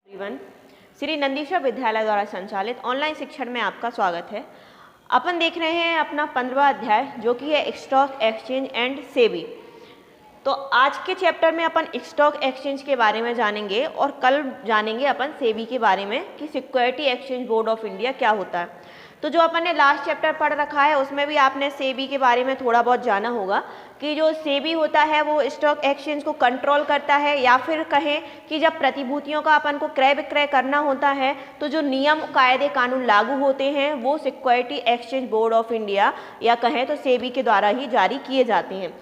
Everyone, Shri Nandishwar विद्यालय द्वारा संचालित ऑनलाइन शिक्षण में आपका स्वागत है। अपन देख रहे हैं अपना 15वां अध्याय जो कि है स्टॉक एक्सचेंज एंड सेबी। तो आज के चैप्टर में अपन स्टॉक एक्सचेंज के बारे में जानेंगे और कल जानेंगे अपन सेबी के बारे में कि security exchange board of India क्या होता है। तो जो अपन ने लास्ट चैप्टर पढ़ रखा है उसमें भी आपने सेबी के बारे में थोड़ा बहुत जाना होगा कि जो सेबी होता है वो स्टॉक एक्सचेंज को कंट्रोल करता है, या फिर कहें कि जब प्रतिभूतियों का अपन को क्रय विक्रय करना होता है तो जो नियम कायदे कानून लागू होते हैं वो security exchange board of India या कहें तो सेबी के द्वारा ही जारी किए जाते हैं।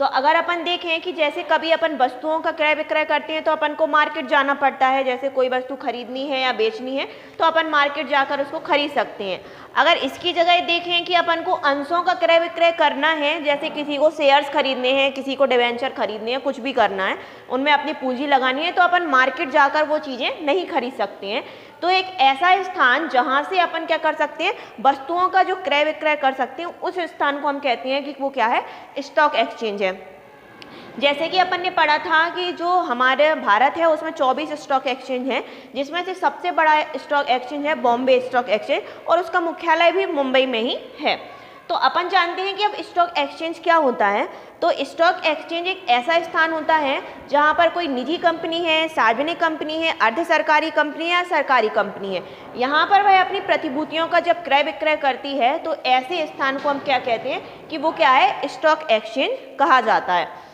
तो अगर अपन देखें कि जैसे कभी अपन वस्तुओं का क्रय विक्रय करते हैं तो अपन को मार्केट जाना पड़ता है, जैसे कोई वस्तु खरीदनी है या बेचनी है तो अपन मार्केट जाकर उसको खरीद सकते हैं। अगर इसकी जगह देखें कि अपन को अंशों का क्रय विक्रय करना है, जैसे किसी को शेयर्स खरीदने हैं, किसी को डिवेंचर खरीदने हैं, कुछ भी करना है, उनमें अपनी पूंजी लगानी है, तो अपन मार्केट जाकर वो चीज़ें नहीं खरीद सकते हैं। तो एक ऐसा स्थान जहाँ से अपन क्या कर सकते हैं, वस्तुओं का जो क्रय विक्रय कर सकते हैं, उस स्थान को हम कहते हैं कि वो क्या है, स्टॉक एक्सचेंज है। जैसे कि अपन ने पढ़ा था कि जो हमारे भारत है उसमें 24 स्टॉक एक्सचेंज हैं, जिसमें से सबसे बड़ा स्टॉक एक्सचेंज है बॉम्बे स्टॉक एक्सचेंज और उसका मुख्यालय भी मुंबई में ही है। तो अपन जानते हैं कि अब स्टॉक एक्सचेंज क्या होता है। तो स्टॉक एक्सचेंज एक ऐसा स्थान होता है जहां पर कोई निजी कंपनी है, सार्वजनिक कंपनी है, अर्ध सरकारी कंपनी है या सरकारी कंपनी है, यहां पर वह अपनी प्रतिभूतियों का जब क्रय विक्रय करती है तो ऐसे स्थान को हम क्या कहते हैं कि वो क्या है, स्टॉक एक्सचेंज कहा जाता है।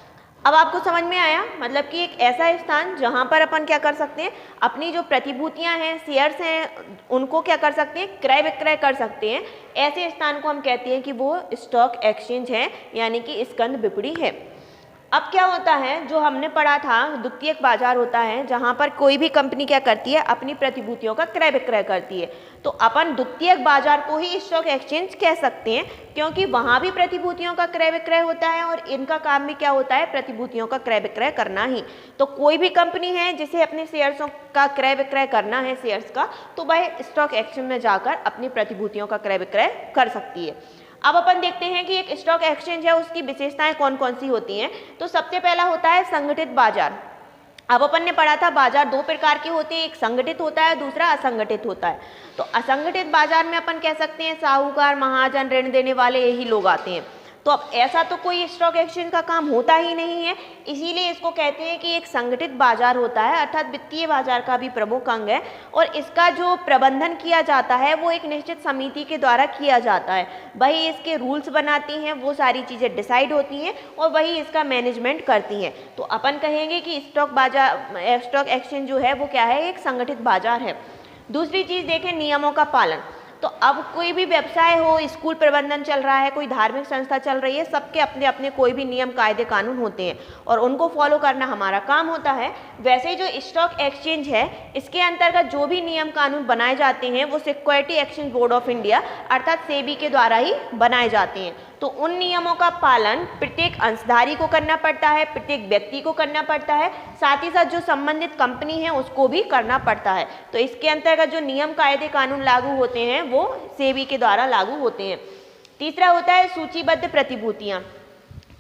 अब आपको समझ में आया, मतलब कि एक ऐसा स्थान जहां पर अपन क्या कर सकते हैं, अपनी जो प्रतिभूतियां हैं, शेयर्स हैं, उनको क्या कर सकते हैं, क्रय विक्रय कर सकते हैं। ऐसे स्थान को हम कहते हैं कि वो स्टॉक एक्सचेंज है, यानी कि स्कंद बिपणी है। अब क्या होता है, जो हमने पढ़ा था द्वितीयक बाजार होता है जहां पर कोई भी कंपनी क्या करती है, अपनी प्रतिभूतियों का क्रय विक्रय करती है। तो अपन द्वितीयक बाजार को ही स्टॉक एक्सचेंज कह सकते हैं, क्योंकि वहां भी प्रतिभूतियों का क्रय विक्रय होता है और इनका काम भी क्या होता है, प्रतिभूतियों का क्रय विक्रय करना ही। तो कोई भी कंपनी है जिसे अपने शेयर्सों का क्रय विक्रय करना है, शेयर्स का, तो वह स्टॉक एक्सचेंज में जाकर अपनी प्रतिभूतियों का क्रय विक्रय कर सकती है। अब अपन देखते हैं कि एक स्टॉक एक्सचेंज है उसकी विशेषताएं कौन कौन सी होती हैं। तो सबसे पहला होता है संगठित बाजार। अब अपन ने पढ़ा था बाजार दो प्रकार के होते हैं, एक संगठित होता है, दूसरा असंगठित होता है। तो असंगठित बाजार में अपन कह सकते हैं साहूकार, महाजन, ऋण देने वाले यही लोग आते हैं। तो अब ऐसा तो कोई स्टॉक एक्सचेंज का काम होता ही नहीं है, इसीलिए इसको कहते हैं कि एक संगठित बाजार होता है, अर्थात वित्तीय बाजार का भी प्रमुख अंग है। और इसका जो प्रबंधन किया जाता है वो एक निश्चित समिति के द्वारा किया जाता है, वही इसके रूल्स बनाती हैं, वो सारी चीज़ें डिसाइड होती हैं और वही इसका मैनेजमेंट करती हैं। तो अपन कहेंगे कि स्टॉक एक्सचेंज जो है वो क्या है, एक संगठित बाजार है। दूसरी चीज़ देखें, नियमों का पालन। तो अब कोई भी व्यवसाय हो, स्कूल प्रबंधन चल रहा है, कोई धार्मिक संस्था चल रही है, सबके अपने अपने कोई भी नियम कायदे कानून होते हैं और उनको फॉलो करना हमारा काम होता है। वैसे जो स्टॉक एक्सचेंज है इसके अंतर्गत जो भी नियम कानून बनाए जाते हैं वो security exchange board of India अर्थात सेबी के द्वारा ही बनाए जाते हैं। तो उन नियमों का पालन प्रत्येक अंशधारी को करना पड़ता है, प्रत्येक व्यक्ति को करना पड़ता है, साथ ही साथ जो संबंधित कंपनी है उसको भी करना पड़ता है। तो इसके अंतर्गत जो नियम कायदे कानून लागू होते हैं वो सेबी के द्वारा लागू होते हैं। तीसरा होता है सूचीबद्ध प्रतिभूतियां।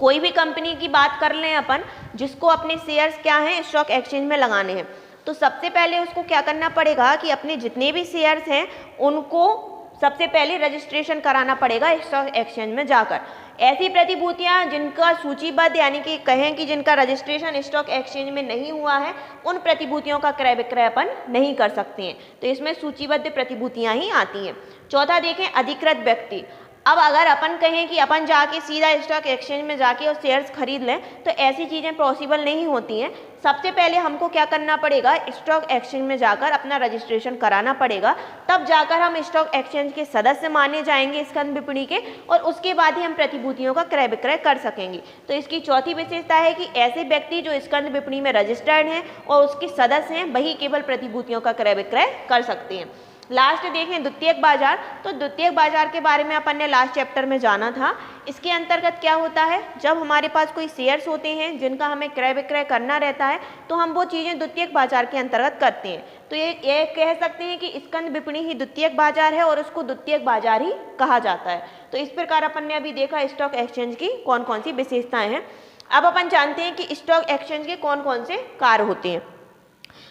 कोई भी कंपनी की बात कर लें अपन, जिसको अपने शेयर्स क्या हैं, स्टॉक एक्सचेंज में लगाने हैं, तो सबसे पहले उसको क्या करना पड़ेगा कि अपने जितने भी शेयर्स हैं उनको सबसे पहले रजिस्ट्रेशन कराना पड़ेगा स्टॉक एक्सचेंज में जाकर। ऐसी प्रतिभूतियां जिनका सूचीबद्ध यानी कि कहें कि जिनका रजिस्ट्रेशन स्टॉक एक्सचेंज में नहीं हुआ है, उन प्रतिभूतियों का क्रय विक्रय अपन नहीं कर सकते हैं। तो इसमें सूचीबद्ध प्रतिभूतियां ही आती हैं। चौथा देखें, अधिकृत व्यक्ति। अब अगर अपन कहें कि अपन जाके सीधा स्टॉक एक्सचेंज में जाके और शेयर्स खरीद लें तो ऐसी चीज़ें पॉसिबल नहीं होती हैं। सबसे पहले हमको क्या करना पड़ेगा, स्टॉक एक्सचेंज में जाकर अपना रजिस्ट्रेशन कराना पड़ेगा, तब जाकर हम स्टॉक एक्सचेंज के सदस्य माने जाएंगे स्कंद बिपणी के, और उसके बाद ही हम प्रतिभूतियों का क्रय विक्रय कर सकेंगे। तो इसकी चौथी विशेषता है कि ऐसे व्यक्ति जो स्कंद बिपणी में रजिस्टर्ड हैं और उसके सदस्य हैं वही केवल प्रतिभूतियों का क्रय विक्रय कर सकते हैं। लास्ट देखें द्वितीयक बाजार। तो द्वितीयक बाजार के बारे में अपन ने लास्ट चैप्टर में जाना था। इसके अंतर्गत क्या होता है, जब हमारे पास कोई शेयर्स होते हैं जिनका हमें क्रय विक्रय करना रहता है तो हम वो चीज़ें द्वितीयक बाजार के अंतर्गत करते हैं। तो ये कह सकते हैं कि स्कंद बिपणी ही द्वितीयक बाजार है और उसको द्वितीयक बाजार ही कहा जाता है। तो इस प्रकार अपन ने अभी देखा स्टॉक एक्सचेंज की कौन कौन सी विशेषताएं हैं। अब अपन जानते हैं कि स्टॉक एक्सचेंज के कौन कौन से कार्य होते हैं।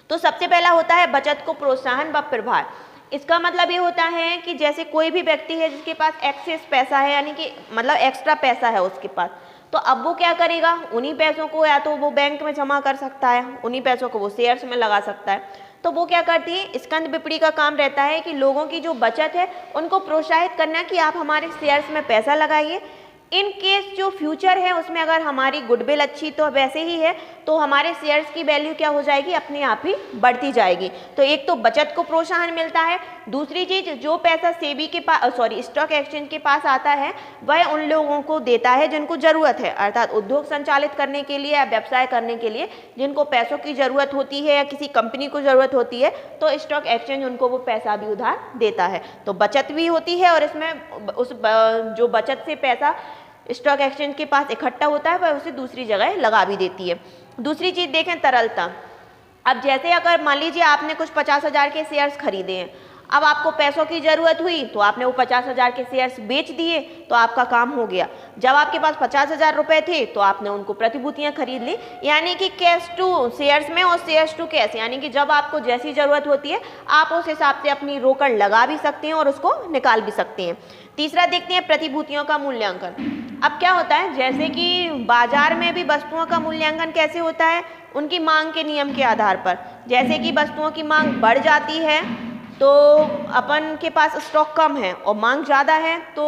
तो सबसे पहला होता है बचत को प्रोत्साहन व प्रभार। इसका मतलब ये होता है कि जैसे कोई भी व्यक्ति है जिसके पास एक्सेस पैसा है, यानी कि मतलब एक्स्ट्रा पैसा है उसके पास, तो अब वो क्या करेगा, उन्हीं पैसों को या तो वो बैंक में जमा कर सकता है, उन्हीं पैसों को वो शेयर्स में लगा सकता है। तो वो क्या करती है, स्कंद बिपणी का काम रहता है कि लोगों की जो बचत है उनको प्रोत्साहित करना कि आप हमारे शेयर्स में पैसा लगाइए। इन केस जो फ्यूचर है उसमें अगर हमारी गुडविल अच्छी तो वैसे ही है, तो हमारे शेयर्स की वैल्यू क्या हो जाएगी, अपने आप ही बढ़ती जाएगी। तो एक तो बचत को प्रोत्साहन मिलता है, दूसरी चीज जो पैसा सेबी के पास स्टॉक एक्सचेंज के पास आता है वह उन लोगों को देता है जिनको जरूरत है, अर्थात उद्योग संचालित करने के लिए या व्यवसाय करने के लिए जिनको पैसों की जरूरत होती है या किसी कंपनी को जरूरत होती है, तो स्टॉक एक्सचेंज उनको वो पैसा भी उधार देता है। तो बचत भी होती है और इसमें उस जो बचत से पैसा स्टॉक एक्सचेंज के पास इकट्ठा होता है वह उसे दूसरी जगह लगा भी देती है। दूसरी चीज देखें, तरलता। अब जैसे अगर मान लीजिए आपने कुछ 50,000 के शेयर्स खरीदे हैं, अब आपको पैसों की जरूरत हुई तो आपने वो 50,000 के शेयर्स बेच दिए तो आपका काम हो गया। जब आपके पास 50,000 रुपए थे तो आपने उनको प्रतिभूतियां खरीद ली, यानी कि कैश टू शेयर्स में और शेयर्स टू कैश, यानी कि जब आपको जैसी जरूरत होती है आप उस हिसाब से अपनी रोकड़ लगा भी सकते हैं और उसको निकाल भी सकते हैं। तीसरा देखते हैं प्रतिभूतियों का मूल्यांकन। अब क्या होता है, जैसे कि बाजार में भी वस्तुओं का मूल्यांकन कैसे होता है, उनकी मांग के नियम के आधार पर। जैसे कि वस्तुओं की मांग बढ़ जाती है तो अपन के पास स्टॉक कम है और मांग ज़्यादा है तो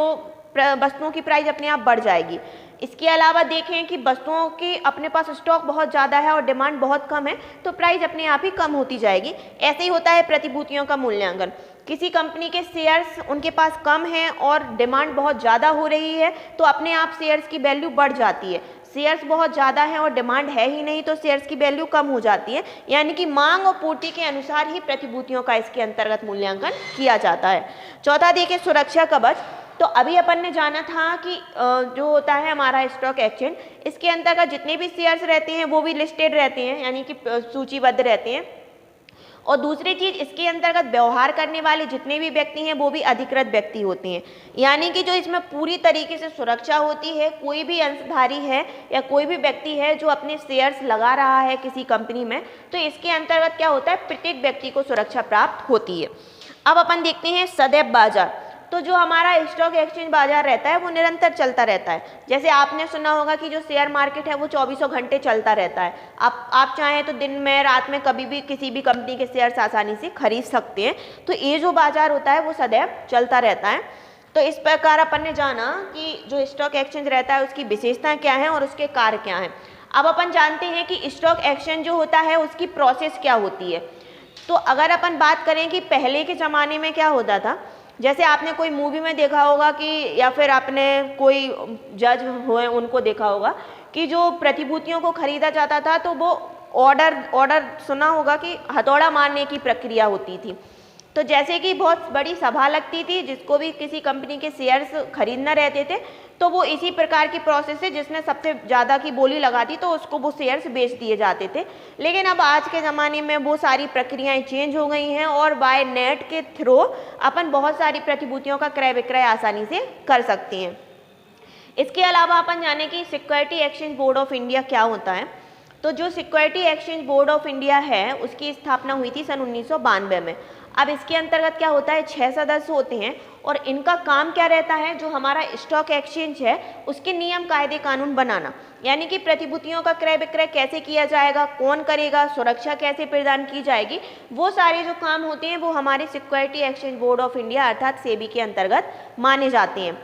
वस्तुओं की प्राइस अपने आप बढ़ जाएगी। इसके अलावा देखें कि वस्तुओं की अपने पास स्टॉक बहुत ज़्यादा है और डिमांड बहुत कम है तो प्राइस अपने आप ही कम होती जाएगी। ऐसे ही होता है प्रतिभूतियों का मूल्यांकन। किसी कंपनी के शेयर्स उनके पास कम हैं और डिमांड बहुत ज़्यादा हो रही है तो अपने आप शेयर्स की वैल्यू बढ़ जाती है। शेयर्स बहुत ज़्यादा है और डिमांड है ही नहीं तो शेयर्स की वैल्यू कम हो जाती है, यानी कि मांग और पूर्ति के अनुसार ही प्रतिभूतियों का इसके अंतर्गत मूल्यांकन किया जाता है। चौथा देखिए सुरक्षा कवच। तो अभी अपन ने जाना था कि जो होता है हमारा स्टॉक एक्सचेंज, इसके अंतर्गत जितने भी शेयर्स रहते हैं वो भी लिस्टेड रहते हैं, यानी कि सूचीबद्ध रहते हैं। और दूसरी चीज, इसके अंतर्गत व्यवहार करने वाले जितने भी व्यक्ति हैं वो भी अधिकृत व्यक्ति होते हैं, यानी कि जो इसमें पूरी तरीके से सुरक्षा होती है। कोई भी अंशधारी है या कोई भी व्यक्ति है जो अपने शेयर्स लगा रहा है किसी कंपनी में, तो इसके अंतर्गत क्या होता है, प्रत्येक व्यक्ति को सुरक्षा प्राप्त होती है। अब अपन देखते हैं सदैव बाजार। तो जो हमारा स्टॉक एक्सचेंज बाजार रहता है वो निरंतर चलता रहता है। जैसे आपने सुना होगा कि जो शेयर मार्केट है वो 24 घंटे चलता रहता है। आप चाहें तो दिन में रात में कभी भी किसी भी कंपनी के शेयर्स आसानी से खरीद सकते हैं। तो ये जो बाजार होता है वो सदैव चलता रहता है। तो इस प्रकार अपन ने जाना कि जो स्टॉक एक्सचेंज रहता है उसकी विशेषताएं क्या हैं और उसके कार्य क्या हैं। अब अपन जानते हैं कि स्टॉक एक्सचेंज जो होता है उसकी प्रोसेस क्या होती है। तो अगर अपन बात करें कि पहले के ज़माने में क्या होता था, जैसे आपने कोई मूवी में देखा होगा कि या फिर आपने कोई जज हुए उनको देखा होगा कि जो प्रतिभूतियों को खरीदा जाता था तो वो ऑर्डर सुना होगा कि हथौड़ा मारने की प्रक्रिया होती थी। तो जैसे कि बहुत बड़ी सभा लगती थी, जिसको भी किसी कंपनी के शेयर्स खरीदना रहते थे तो वो इसी प्रकार की प्रोसेस है, जिसने सबसे ज़्यादा की बोली लगा दी तो उसको वो शेयर्स बेच दिए जाते थे। लेकिन अब आज के ज़माने में वो सारी प्रक्रियाएं चेंज हो गई हैं और बाय नेट के थ्रू अपन बहुत सारी प्रतिभूतियों का क्रय विक्रय आसानी से कर सकते हैं। इसके अलावा अपन जाने कि security exchange board of India क्या होता है। तो जो security exchange board of India है उसकी स्थापना हुई थी सन 1992 में। अब इसके अंतर्गत क्या होता है, 6 सदस्य होते हैं और इनका काम क्या रहता है, जो हमारा स्टॉक एक्सचेंज है उसके नियम कायदे कानून बनाना, यानी कि प्रतिभूतियों का क्रय विक्रय कैसे किया जाएगा, कौन करेगा, सुरक्षा कैसे प्रदान की जाएगी, वो सारे जो काम होते हैं वो हमारे security exchange board of India अर्थात सेबी के अंतर्गत माने जाते हैं।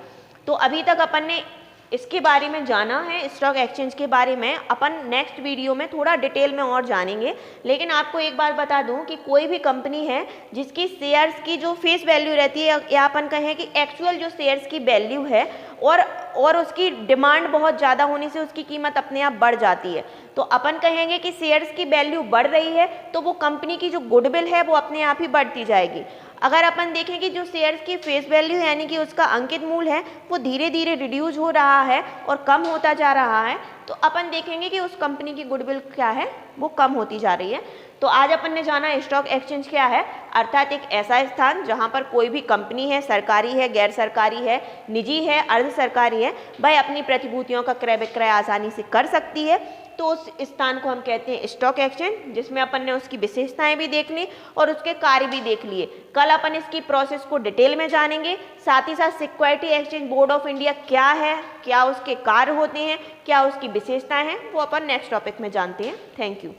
तो अभी तक अपन ने इसके बारे में जाना है, स्टॉक एक्सचेंज के बारे में अपन नेक्स्ट वीडियो में थोड़ा डिटेल में और जानेंगे। लेकिन आपको एक बात बता दूं कि कोई भी कंपनी है जिसकी शेयर्स की जो फेस वैल्यू रहती है या अपन कहें कि एक्चुअल जो शेयर्स की वैल्यू है और उसकी डिमांड बहुत ज़्यादा होने से उसकी कीमत अपने आप बढ़ जाती है, तो अपन कहेंगे कि शेयर्स की वैल्यू बढ़ रही है तो वो कंपनी की जो गुडविल है वो अपने आप ही बढ़ती जाएगी। अगर अपन देखें कि जो शेयर्स की फेस वैल्यू यानी कि उसका अंकित मूल्य है वो धीरे धीरे रिड्यूस हो रहा है और कम होता जा रहा है, तो अपन देखेंगे कि उस कंपनी की गुडविल क्या है वो कम होती जा रही है। तो आज अपन ने जाना स्टॉक एक्सचेंज क्या है, अर्थात एक ऐसा स्थान जहां पर कोई भी कंपनी है, सरकारी है, गैर सरकारी है, निजी है, अर्ध सरकारी है, वह अपनी प्रतिभूतियों का क्रय विक्रय आसानी से कर सकती है। तो उस स्थान को हम कहते हैं स्टॉक एक्सचेंज, जिसमें अपन ने उसकी विशेषताएं भी देख ली और उसके कार्य भी देख लिए। कल अपन इसकी प्रोसेस को डिटेल में जानेंगे, साथ ही साथ security exchange board of India क्या है, क्या उसके कार्य होते हैं, क्या उसकी विशेषताएं हैं, वो अपन नेक्स्ट टॉपिक में जानते हैं। Thank you.